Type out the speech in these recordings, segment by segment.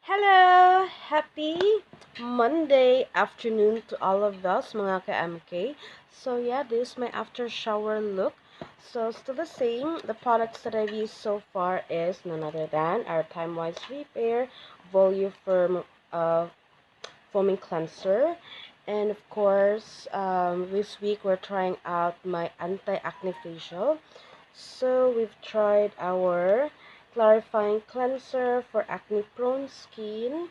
Hello! Happy Monday afternoon to all of us, mga ka-MK. So yeah, this is my after shower look. So still the same. The products that I've used so far is none other than our Timewise Repair Volufirm foaming cleanser. And of course, this week we're trying out my anti-acne facial. So we've tried our clarifying cleanser for acne prone skin,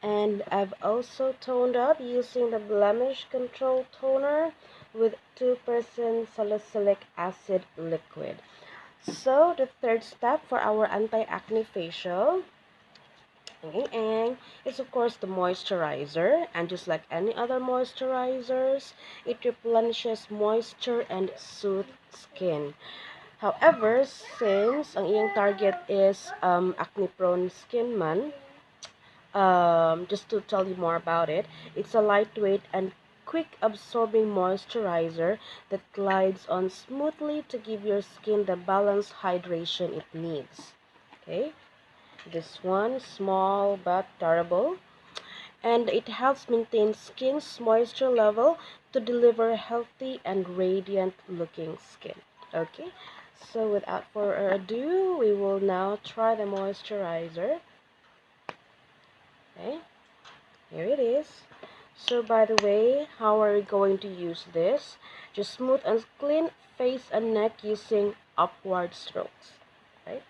and I've also toned up using the Blemish control toner with 2% salicylic acid liquid. So the third step for our anti-acne facial, and it's of course the moisturizer, and just like any other moisturizers, it replenishes moisture and soothes skin. However, since ang iyang target is acne-prone skin man, just to tell you more about it, it's a lightweight and quick absorbing moisturizer that glides on smoothly to give your skin the balanced hydration it needs. Okay, this one, small but durable, and it helps maintain skin's moisture level to deliver healthy and radiant looking skin. Okay, so without further ado, we will now try the moisturizer. Okay, here it is. So by the way, how are we going to use this? Just smooth and clean face and neck using upward strokes. Right?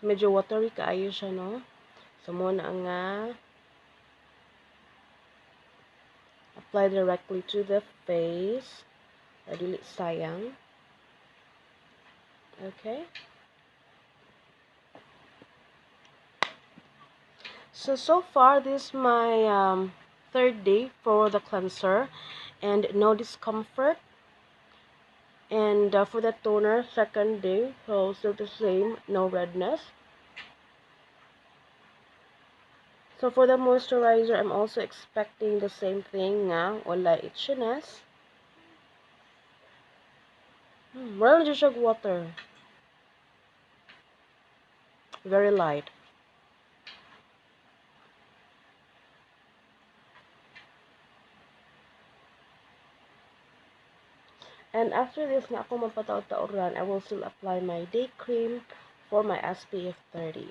So, medyo watery kaayo siya, no? So muna nga apply directly to the face. Dili sayang. Okay. So far, this is my third day for the cleanser, and no discomfort. And for the toner, second day, so still the same, no redness. So for the moisturizer, I'm also expecting the same thing nga, wala itchiness. Wala na siya water. Very light. And after this na ako mapataw-tauran, I will still apply my day cream for my SPF 30.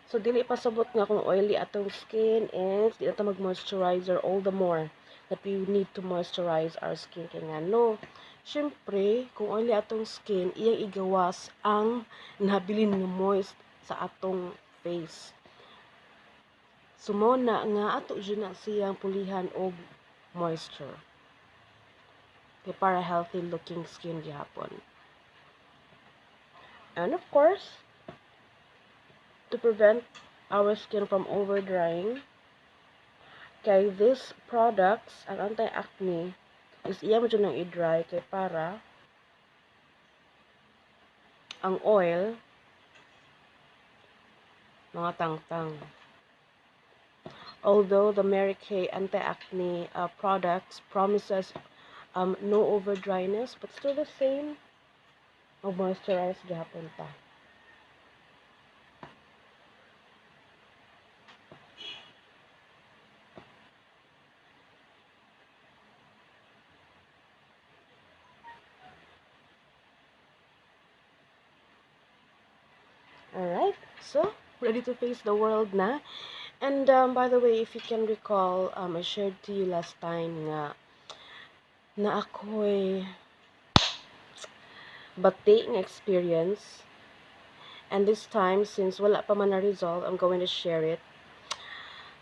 So, dili pasabot nga kung oily atong skin, and di na ta mag-moisturizer all the more that we need to moisturize our skin. Kaya nga, no. Siyempre, kung oily atong skin, iyang igawas ang nabilin nga moist sa atong face. Sumona nga ato dyan na siyang pulihan og moisture. Kaya para healthy looking skin gihapon. And of course, to prevent our skin from over drying, kay these products, ang anti-acne, is iya mo dyan nang i-dry kay para ang oil mga tangtang. Although the Mary Kay anti-acne products promises no over dryness, but still the same, mag-moisturize gihapon ta. Alright, so ready to face the world na. And by the way, if you can recall, I shared to you last time nga na ako'y bati ng experience. And this time, since wala pa man na result, I'm going to share it.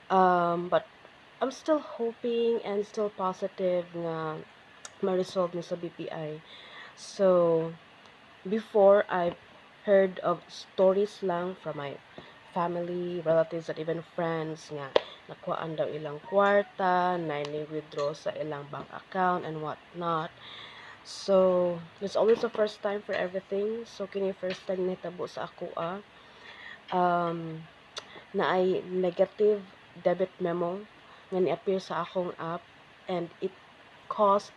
But I'm still hoping and still positive nga ma-resolve ni sa BPI. So, before I heard of stories lang from my family, relatives, and even friends nga nakuhaan daw ilang kwarta, na ni-withdraw sa ilang bank account and what not. So, it's always the first time for everything. So, kini first time nitabo sa ako um, na ay negative debit memo nga ni-appear sa akong app, and it cost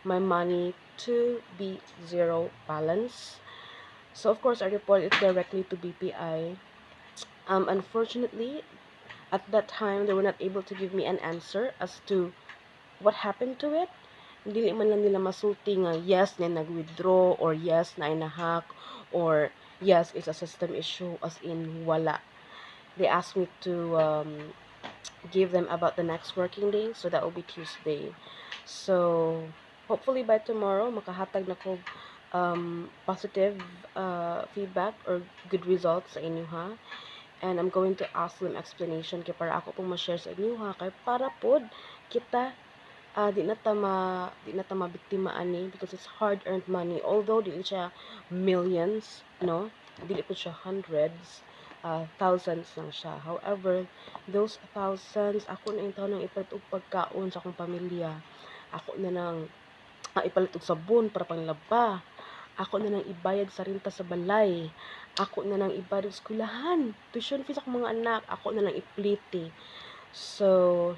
my money to be zero balance. So, of course, I report it directly to BPI. Unfortunately, at that time, they were not able to give me an answer as to what happened to it. Dili man lang nila masulti nga yes na nag-withdraw, or yes na inahack, or yes it's a system issue, as in wala. They asked me to give them about the next working day, so that will be Tuesday. So hopefully by tomorrow makahatag na ko positive feedback or good results sa inyo, ha. And I'm going to ask them explanation kay para ako pong ma-share sa inyo, ha, kay para pod kita di na ta mabiktima ani, because it's hard earned money, although dili siya millions, no, dili po siya hundreds, thousands lang siya. However, those thousands ako na yung taon ng ipalit og pagkaon sa akong pamilya, ako na nang ipalit og sabon para panglaba, ako na nang ibayad sa renta sa balay, ako na nang ibayad og eskwelahan, tuition fees sa akong mga anak, ako na nang ipliti. So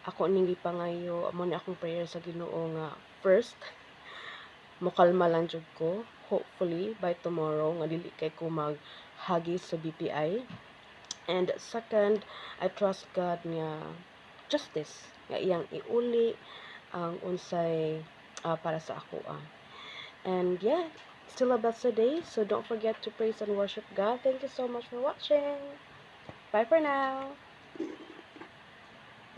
ako ning gipangayo, amo ni akong prayer sa Ginoo nga first mokalma lang jud ko, hopefully by tomorrow, nga dili kay ko maghagis sa BPI. And second, I trust God nga justice nga iyang iuli ang unsay para sa ako. And yeah, still a blessed day, so don't forget to praise and worship God. Thank you so much for watching. Bye for now.